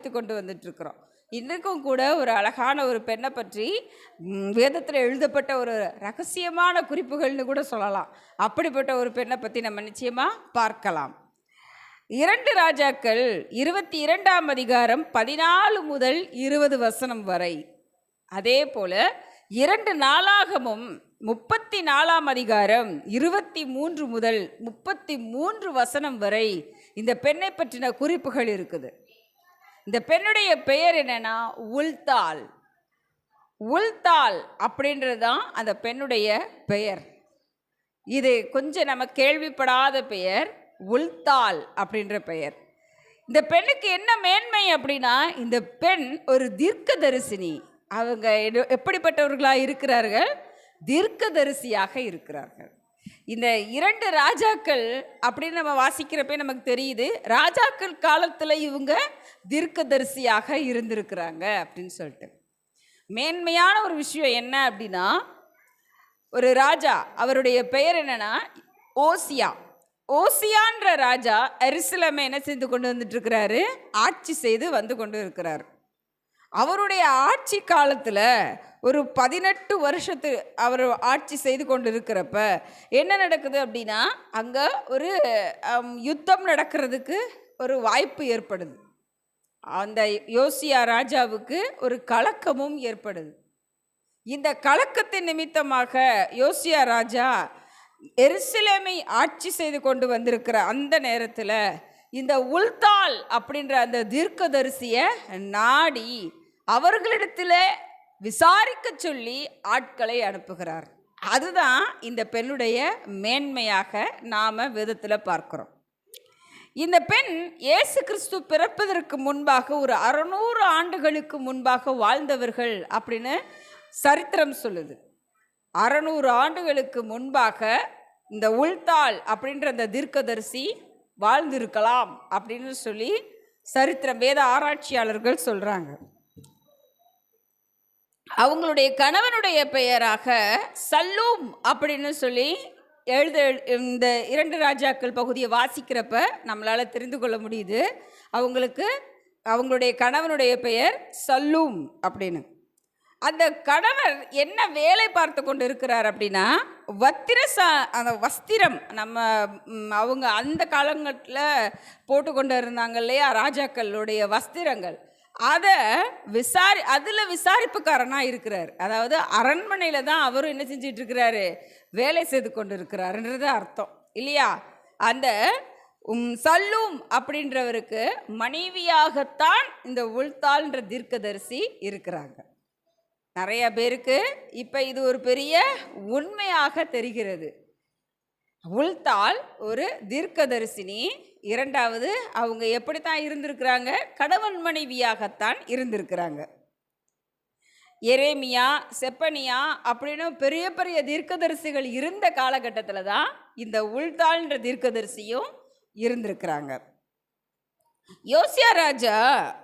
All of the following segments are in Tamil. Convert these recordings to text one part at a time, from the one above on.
கொண்டு வந்துட்டுருக்குறோம். இன்றைக்கும் கூட ஒரு அழகான ஒரு பெண்ணை பற்றி வேதத்தில் எழுதப்பட்ட ஒரு ரகசியமான குறிப்புகள்னு கூட சொல்லலாம். அப்படிப்பட்ட ஒரு பெண்ணை பற்றி நம்ம நிச்சயமாக பார்க்கலாம். 2 ராஜாக்கள் 22ஆம் அதிகாரம் 14 முதல் 20 வசனம் வரை, அதே போல 2 நாளாகமும் 34ஆம் அதிகாரம் 23 முதல் 33 வசனம் வரை இந்த பெண்ணை பற்றின குறிப்புகள் இருக்குது. இந்த பெண்ணுடைய பெயர் என்னன்னா உல்தாள். உல்தாள் அப்படின்றது தான் அந்த பெண்ணுடைய பெயர். இது கொஞ்சம் நம்ம கேள்விப்படாத பெயர், உல்தாள் அப்படின்ற பெயர். இந்த பெண்ணுக்கு என்ன மேன்மை அப்படின்னா, இந்த பெண் ஒரு தீர்க்கதரிசினி. அவங்க எப்படிப்பட்டவர்களாக இருக்கிறார்கள்? தீர்க்கதரிசியாக இருக்கிறார்கள். இந்த 2 ராஜாக்கள் அப்படின்னு நம்ம வாசிக்கிறப்ப நமக்கு தெரியுது, ராஜாக்கள் காலத்தில் இவங்க தீர்க்கதரிசியாக இருந்திருக்கிறாங்க அப்படின்னு சொல்லிட்டு. மேன்மையான ஒரு விஷயம் என்ன அப்படின்னா, ஒரு ராஜா, அவருடைய பெயர் என்னன்னா ஓசியா. ஓசியான்ற ராஜா எருசலேமை என்ன செய்து கொண்டு வந்துட்டு இருக்கிறாரு? ஆட்சி செய்து வந்து கொண்டு இருக்கிறார். அவருடைய ஆட்சி காலத்தில் ஒரு 18 வருஷத்து அவர் ஆட்சி செய்து கொண்டு இருக்கிறப்ப என்ன நடக்குது அப்படின்னா, அங்கே ஒரு யுத்தம் நடக்கிறதுக்கு ஒரு வாய்ப்பு ஏற்படுது. அந்த யோசியா ராஜாவுக்கு ஒரு கலக்கமும் ஏற்படுது. இந்த கலக்கத்தின் நிமித்தமாக யோசியா ராஜா எருசலேமை ஆட்சி செய்து கொண்டு வந்திருக்கிற அந்த நேரத்தில் இந்த உல்தாள் அப்படின்ற அந்த தீர்க்கதரிசியை நாடி அவர்களிடத்தில் விசாரிக்க சொல்லி ஆட்களை அனுப்புகிறார். அதுதான் இந்த பெண்ணுடைய மேன்மையாக நாம் வேதத்தில் பார்க்கிறோம். இந்த பெண் இயேசு கிறிஸ்து பிறப்பதற்கு முன்பாக ஒரு 600 ஆண்டுகளுக்கு முன்பாக வாழ்ந்தவர்கள் அப்படின்னு சரித்திரம் சொல்லுது. 600 ஆண்டுகளுக்கு முன்பாக இந்த உல்தாள் அப்படின்ற அந்த தீர்க்கதரிசி வாழ்ந்திருக்கலாம் அப்படின்னு சொல்லி சரித்திரம் வேத ஆராய்ச்சியாளர்கள் சொல்கிறாங்க. அவங்களுடைய கணவனுடைய பெயராக சல்லூம் அப்படின்னு சொல்லி இந்த 2 ராஜாக்கள் பகுதியை வாசிக்கிறப்ப நம்மளால் தெரிந்து கொள்ள முடியுது. அவங்களுடைய கணவனுடைய பெயர் சல்லூம் அப்படின்னு. அந்த கணவர் என்ன வேலை பார்த்து கொண்டு இருக்கிறார் அப்படின்னா, அந்த வஸ்திரம் நம்ம அவங்க அந்த காலங்களில் போட்டு கொண்டு இருந்தாங்க இல்லையா, ராஜாக்களுடைய வஸ்திரங்கள், அதை அதில் விசாரிப்புக்காரனாக இருக்கிறார். அதாவது அரண்மனையில் தான் அவரும் என்ன செஞ்சிட்டு இருக்கிறாரு? வேலை செய்து கொண்டு இருக்கிறாருன்றது அர்த்தம் இல்லையா? அந்த சல்லூம் அப்படின்றவருக்கு மனைவியாகத்தான் இந்த உல்தாள்ன்ற தீர்க்கதரிசி இருக்கிறாங்க. நிறைய பேருக்கு இப்போ இது ஒரு பெரிய உண்மையாக தெரிகிறது. உல்தாள் ஒரு தீர்க்கதரிசினி. 2வது, அவங்க எப்படித்தான் இருந்திருக்கிறாங்க? கணவன் மனைவியாகத்தான் இருந்திருக்கிறாங்க. எரேமியா, செப்பனியா அப்படின்னு பெரிய பெரிய தீர்க்கதரிசிகள் இருந்த காலகட்டத்தில் தான் இந்த உல்தாள்ன்ற தீர்க்கதரிசியும் இருந்திருக்கிறாங்க. யோசியா ராஜா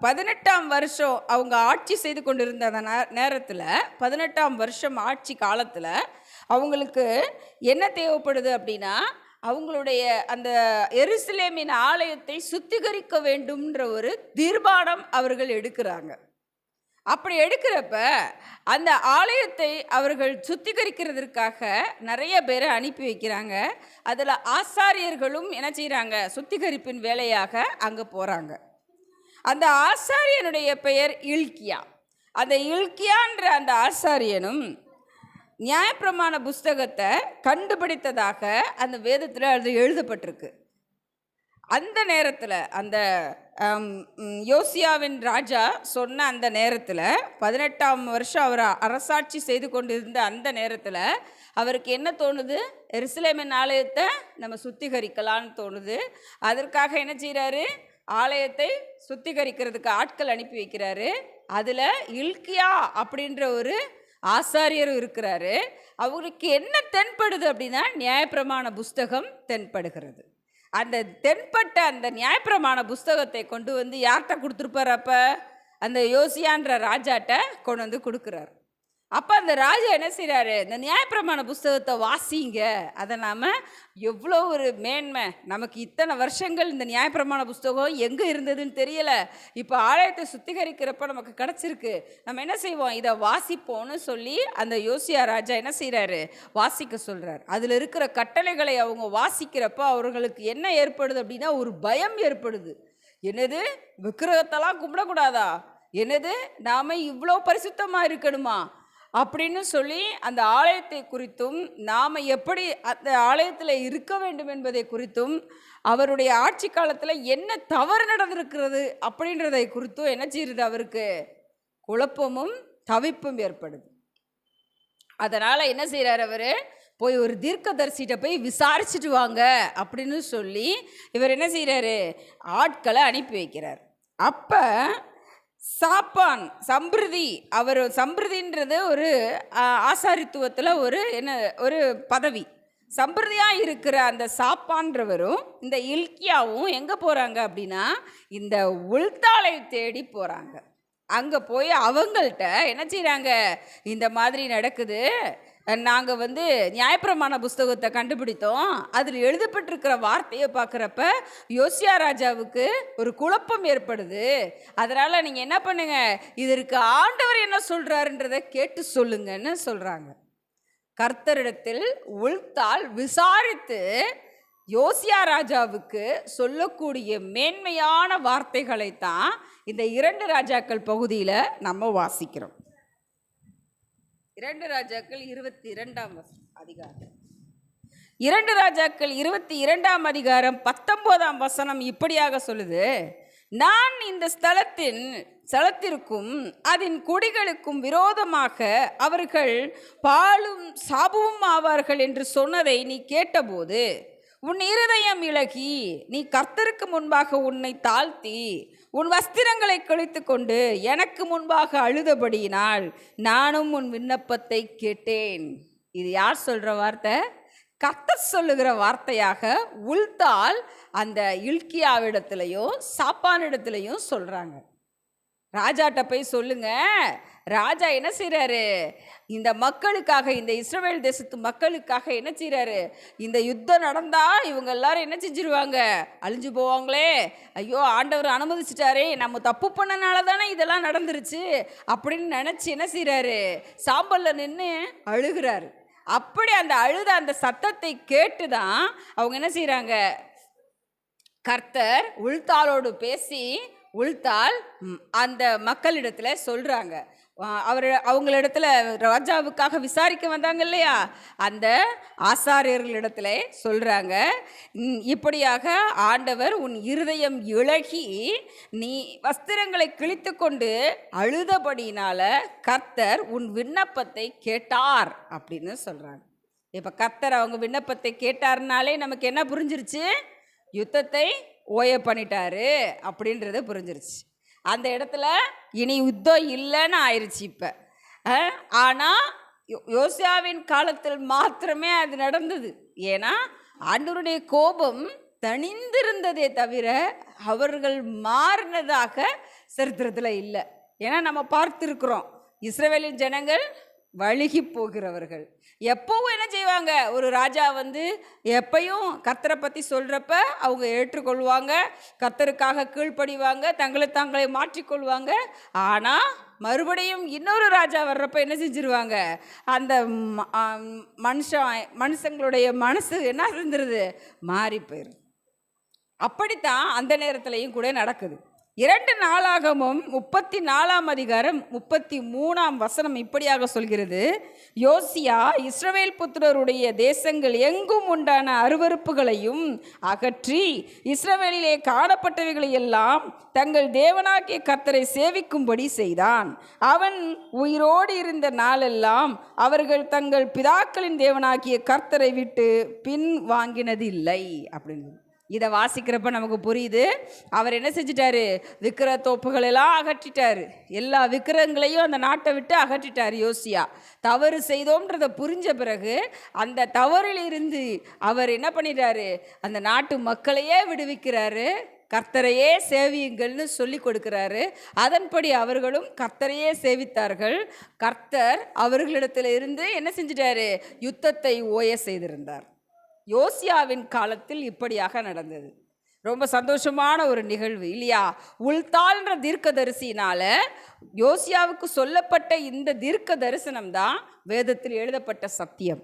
18ஆம் வருஷம் அவங்க ஆட்சி செய்து கொண்டிருந்த அந்த நேரத்தில், 18ஆம் வருஷம் ஆட்சி காலத்தில் அவங்களுக்கு என்ன தேவைப்படுது அப்படின்னா, அவங்களுடைய அந்த எருசலேமின் ஆலயத்தை சுத்திகரிக்க வேண்டும்ன்ற ஒரு தீர்மானம் அவர்கள் எடுக்கிறாங்க. அப்படி எடுக்கிறப்ப அந்த ஆலயத்தை அவர்கள் சுத்திகரிக்கிறதுக்காக நிறைய பேரை அனுப்பி வைக்கிறாங்க. அதில் ஆசாரியர்களும் என்ன செய்கிறாங்க? சுத்திகரிப்பின் வேலையாக அங்கே போகிறாங்க. அந்த ஆசாரியனுடைய பெயர் இல்கியா. அந்த இல்கியான்ற அந்த ஆசாரியனும் நியாயப்பிரமாண புஸ்தகத்தை கண்டுபிடித்ததாக அந்த வேதத்தில் அது எழுதப்பட்டிருக்கு. அந்த நேரத்தில் அந்த யோசியாவின் ராஜா சொன்ன அந்த நேரத்தில் 18ஆம் வருஷம் அவர் அரசாட்சி செய்து கொண்டிருந்த அந்த நேரத்தில் அவருக்கு என்ன தோணுது? எருசலேமின் ஆலயத்தை நம்ம சுத்திகரிக்கலான்னு தோணுது. அதற்காக என்ன செய்கிறாரு? ஆலயத்தை சுத்திகரிக்கிறதுக்கு ஆட்கள் அனுப்பி வைக்கிறாரு. அதில் இல்கியா அப்படின்ற ஒரு ஆசாரியரும் இருக்கிறாரு. அவருக்கு என்ன தென்படுது அப்படின்னா, நியாயப்பிரமாண புஸ்தகம் தென்படுகிறது. அந்த தென்பட்ட அந்த நியாயப்பிரமாண புஸ்தகத்தை கொண்டு வந்து யார்கிட்ட கொடுத்துருப்பார்? அப்போ அந்த யோசியான்ற ராஜாட்ட கொண்டு வந்து கொடுக்குறார். அப்போ அந்த ராஜா என்ன செய்கிறாரு, இந்த நியாயப்பிரமாண புஸ்தகத்தை வாசிங்க. அதை நாம் எவ்வளோ ஒரு மேன்மை, நமக்கு இத்தனை வருஷங்கள் இந்த நியாயப்பிரமாண புஸ்தகம் எங்கே இருந்ததுன்னு தெரியலை, இப்போ ஆலயத்தை சுத்திகரிக்கிறப்ப நமக்கு கிடச்சிருக்கு, நம்ம என்ன செய்வோம், இதை வாசிப்போம்னு சொல்லி அந்த யோசியா ராஜா என்ன செய்கிறாரு, வாசிக்க சொல்கிறார். அதில் இருக்கிற கட்டளைகளை அவங்க வாசிக்கிறப்ப அவர்களுக்கு என்ன ஏற்படுது அப்படின்னா, ஒரு பயம் ஏற்படுது. என்னது, விக்கிரகத்தெல்லாம் கும்பிடக்கூடாதா, என்னது நாம் இவ்வளோ பரிசுத்தமாக இருக்கணுமா அப்படின்னு சொல்லி அந்த ஆலயத்தை குறித்தும் நாம் எப்படி அந்த ஆலயத்தில் இருக்க வேண்டும் என்பதை குறித்தும் அவருடைய ஆட்சி காலத்தில் என்ன தவறு நடந்திருக்கிறது அப்படின்றதை குறித்தும் என்ன செய்யுது, அவருக்கு குழப்பமும் தவிப்பும் ஏற்படுது. அதனால் என்ன செய்கிறார், அவர் போய் ஒரு தீர்க்கதரிசிகிட்ட போய் விசாரிச்சுட்டு வாங்க அப்படின்னு சொல்லி இவர் என்ன செய்கிறாரு, ஆட்களை அனுப்பி வைக்கிறார். அப்போ சாப்பான் சம்பிரதி, அவர் சம்பிரதின்றது ஒரு ஆசாரித்துவத்தில் ஒரு என்ன ஒரு பதவி, சம்பிரதியாக இருக்கிற அந்த சாப்பான்றவரும் இந்த இல்கியாவும் எங்கே போகிறாங்க அப்படின்னா இந்த உள்தாளை தேடி போகிறாங்க. அங்கே போய் அவங்கள்ட்ட என்ன செய்கிறாங்க, இந்த மாதிரி நடக்குது, நாங்கள் நியாயப்பிரமாண புஸ்தகத்தை கண்டுபிடித்தோம், அதில் எழுதப்பட்டிருக்கிற வார்த்தையை பார்க்குறப்ப யோசியா ராஜாவுக்கு ஒரு குழப்பம் ஏற்படுது, அதனால் நீங்கள் என்ன பண்ணுங்க, இதற்கு ஆண்டவர் என்ன சொல்கிறாருன்றதை கேட்டு சொல்லுங்கன்னு சொல்கிறாங்க. கர்த்தரிடத்தில் உள்தால் விசாரித்து யோசியா ராஜாவுக்கு சொல்லக்கூடிய மேன்மையான வார்த்தைகளைத்தான் இந்த 2 ராஜாக்கள் பகுதியில் நம்ம வாசிக்கிறோம். 2 ராஜாக்கள் 22ஆம் அதிகாரம், 2 ராஜாக்கள் 22ஆம் அதிகாரம் 19ஆம் வசனம் இப்படியாக சொல்லுது, நான் இந்த ஸ்தலத்திற்கும் அதன் குடிகளுக்கும் விரோதமாக அவர்கள் பாலும் சாபமும் ஆவார்கள் என்று சொன்னதை நீ கேட்டபோது உன் இருதயம் இளகி நீ கர்த்தருக்கு முன்பாக உன்னை தாழ்த்தி உன் வஸ்திரங்களை கிழித்து கொண்டு எனக்கு முன்பாக அழுதபடியினால் நானும் உன் விண்ணப்பத்தை கேட்டேன். இது யார் சொல்கிற வார்த்தை? கர்த்தர் சொல்லுகிற வார்த்தையாக உள்தால் அந்த இல்கியாவிடத்துலையும் சாப்பானிடத்துலையும் சொல்கிறாங்க. ராஜாட்ட போய் சொல்லுங்க. ராஜா என்ன செய்கிறாரு, இந்த மக்களுக்காக, இந்த இஸ்ரவேல் தேசத்து மக்களுக்காக என்ன செய்கிறாரு, இந்த யுத்தம் நடந்தால் இவங்க எல்லாரும் என்ன செஞ்சிருவாங்க, அழிஞ்சு போவாங்களே, ஐயோ ஆண்டவர் அனுமதிச்சிட்டாரே, நம்ம தப்பு பண்ணனால தானே இதெல்லாம் நடந்துருச்சு அப்படின்னு நினச்சி என்ன செய்கிறாரு, சாம்பலில் நின்று அழுகிறாரு. அப்படி அந்த அழுத அந்த சத்தத்தை கேட்டு தான் அவங்க என்ன செய்கிறாங்க, கர்த்தர் உள்தாளோடு பேசி உள்தால் அந்த மக்களிடத்தில் சொல்கிறாங்க. அவங்களிடத்துல ராஜாவுக்காக விசாரிக்க வந்தாங்க இல்லையா, அந்த ஆசாரியர்களிடத்துல சொல்கிறாங்க, இப்படியாக ஆண்டவர் உன் இருதயம் இளகி நீ வஸ்திரங்களை கிழித்து கொண்டு அழுதபடினால கர்த்தர் உன் விண்ணப்பத்தை கேட்டார் அப்படின்னு சொல்கிறாங்க. இப்போ கர்த்தர் அவங்க விண்ணப்பத்தை கேட்டார்னாலே நமக்கு என்ன புரிஞ்சிருச்சு, யுத்தத்தை ஓய பண்ணிட்டாரு அப்படின்றத புரிஞ்சிருச்சு. அந்த இடத்துல இனி யுத்தம் இல்லைன்னு ஆயிடுச்சு. இப்போ ஆனால் யோசியாவின் காலத்தில் மாத்திரமே அது நடந்தது. ஏன்னா ஆண்டவருடைய கோபம் தணிந்திருந்ததே தவிர அவர்கள் மாறினதாக சரித்திரத்தில் இல்லை. ஏன்னா நம்ம பார்த்துருக்குறோம், இஸ்ரவேலின் ஜனங்கள் வழுகி போகிறவர்கள். எப்பவும் என்ன செய்வாங்க, ஒரு ராஜா எப்பையும் கர்த்தரை பற்றி சொல்கிறப்ப அவங்க ஏற்றுக்கொள்வாங்க, கர்த்தருக்காக கீழ்ப்படிவாங்க, தங்களை தாங்களை மாற்றிக்கொள்வாங்க. ஆனால் மறுபடியும் இன்னொரு ராஜா வர்றப்ப என்ன செஞ்சிருவாங்க, அந்த மனுஷங்களுடைய மனசு என்ன செஞ்சிருது, மாறி போயிடும். அப்படித்தான் அந்த நேரத்துலையும் கூட நடக்குது. 2 நாளாகமும் 34ஆம் அதிகாரம் 33ஆம் வசனம் இப்படியாக சொல்கிறது, யோசியா இஸ்ரவேல் புத்திரருடைய தேசங்கள் எங்கும் உண்டான அருவருப்புகளையும் அகற்றி இஸ்ரவேலிலே காணப்பட்டவைகளை எல்லாம் தங்கள் தேவனாகிய கர்த்தரை சேவிக்கும்படி செய்தான். அவன் உயிரோடு இருந்த நாளெல்லாம் அவர்கள் தங்கள் பிதாக்களின் தேவனாகிய கர்த்தரை விட்டு பின் வாங்கினதில்லை அப்படின்னு. இதை வாசிக்கிறப்ப நமக்கு புரியுது, அவர் என்ன செஞ்சிட்டாரு, விக்கிர தோப்புகளெல்லாம் அகற்றிட்டாரு, எல்லா விக்கிரங்களையும் அந்த நாட்டை விட்டு அகற்றிட்டார். யோசியா தவறு செய்தோம்ன்றதை புரிஞ்ச பிறகு அந்த தவறில் இருந்து அவர் என்ன பண்ணிட்டாரு, அந்த நாட்டு மக்களையே விடுவிக்கிறாரு, கர்த்தரையே சேவியுங்கள்னு சொல்லி கொடுக்கிறாரு. அதன்படி அவர்களும் கர்த்தரையே சேவித்தார்கள். கர்த்தர் அவர்களிடத்தில் இருந்து என்ன செஞ்சிட்டாரு? யுத்தத்தை ஓய செய்திருந்தார். யோசியாவின் காலத்தில் இப்படியாக நடந்தது. ரொம்ப சந்தோஷமான ஒரு நிகழ்வு இல்லையா? உள்தாள்ன்ற தீர்க்கதரிசினால யோசியாவுக்கு சொல்லப்பட்ட இந்த தீர்க்க தரிசனம் தான் வேதத்தில் எழுதப்பட்ட சத்தியம்.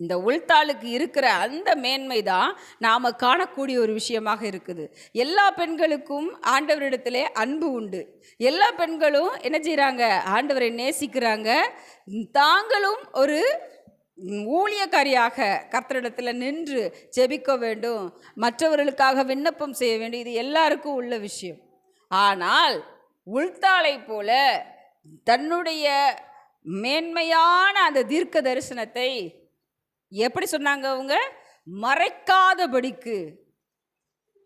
இந்த உள்தாளுக்கு இருக்கிற அந்த மேன்மை தான் நாம் காணக்கூடிய ஒரு விஷயமாக இருக்குது. எல்லா பெண்களுக்கும் ஆண்டவரிடத்திலே அன்பு உண்டு. எல்லா பெண்களும் என்ன செய்கிறாங்க? ஆண்டவரை நேசிக்கிறாங்க. தாங்களும் ஒரு ஊழியக்காரியாக கர்த்தரிடத்தில் நின்று ஜெபிக்க வேண்டும், மற்றவர்களுக்காக விண்ணப்பம் செய்ய வேண்டும். இது எல்லாருக்கும் உள்ள விஷயம். ஆனால் உள்தாளை போல தன்னுடைய மேன்மையான அந்த தீர்க்க தரிசனத்தை எப்படி சொன்னாங்க? அவங்க மறைக்காதபடிக்கு,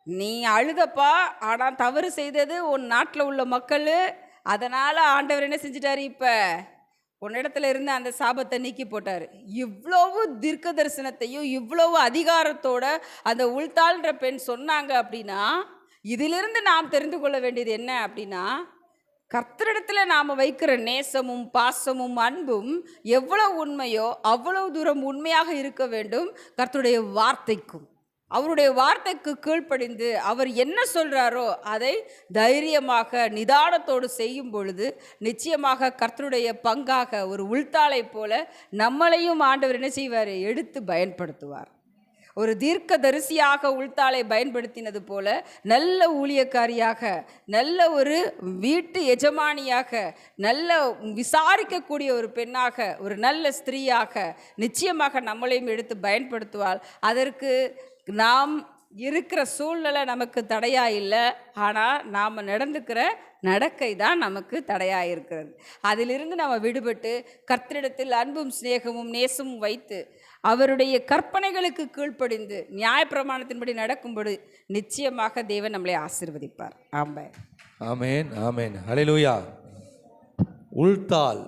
நீ அழுதப்பா, ஆனால் தவறு செய்தது உன் நாட்டில் உள்ள மக்கள், அதனால் ஆண்டவர் என்ன செஞ்சிட்டாரு? இப்போ உன்னிடத்துல இருந்து அந்த சாபத்தை நீக்கி போட்டார். இவ்வளவு தீர்க்க தரிசனத்தையும் இவ்வளவு அதிகாரத்தோட அந்த உள்தாள்ன்ற பெண் சொன்னாங்க. அப்படின்னா இதிலிருந்து நாம் தெரிந்து கொள்ள வேண்டியது என்ன அப்படின்னா, கர்த்தரிடத்தில் நாம் வைக்கிற நேசமும் பாசமும் அன்பும் எவ்வளவு உண்மையோ அவ்வளவு தூரம் உண்மையாக இருக்க வேண்டும். கர்த்தருடைய வார்த்தைக்கும் அவருடைய வார்த்தைக்கு கீழ்ப்படிந்து அவர் என்ன சொல்கிறாரோ அதை தைரியமாக நிதானத்தோடு செய்யும் பொழுது நிச்சயமாக கர்த்தருடைய பங்காக ஒரு உள்தாளை போல நம்மளையும் ஆண்டவர் என்ன செய்வார்? எடுத்து பயன்படுத்துவார். ஒரு தீர்க்க தரிசியாக உள்தாளை பயன்படுத்தினது போல நல்ல ஊழியக்காரியாக, நல்ல ஒரு வீட்டு எஜமானியாக, நல்ல விசாரிக்கக்கூடிய ஒரு பெண்ணாக, ஒரு நல்ல ஸ்திரீயாக நிச்சயமாக நம்மளையும் எடுத்து பயன்படுத்துவாள். அதற்கு நாம் இருக்கிற சூழ்நிலை நமக்கு தடையாக இல்லை, ஆனால் நாம் நடந்துக்கிற நடக்கை தான் நமக்கு தடையாக இருக்கிறது. அதிலிருந்து நாம் விடுபட்டு கர்த்தரிடத்தில் அன்பும் சிநேகமும் நேசமும் வைத்து அவருடைய கற்பனைகளுக்கு கீழ்ப்படிந்து நியாயப்பிரமாணத்தின்படி நடக்கும்போது நிச்சயமாக தேவன் நம்மளை ஆசீர்வதிப்பார். ஆமென், ஆமென், ஆமென். ஹல்லேலூயா. உள்தாள்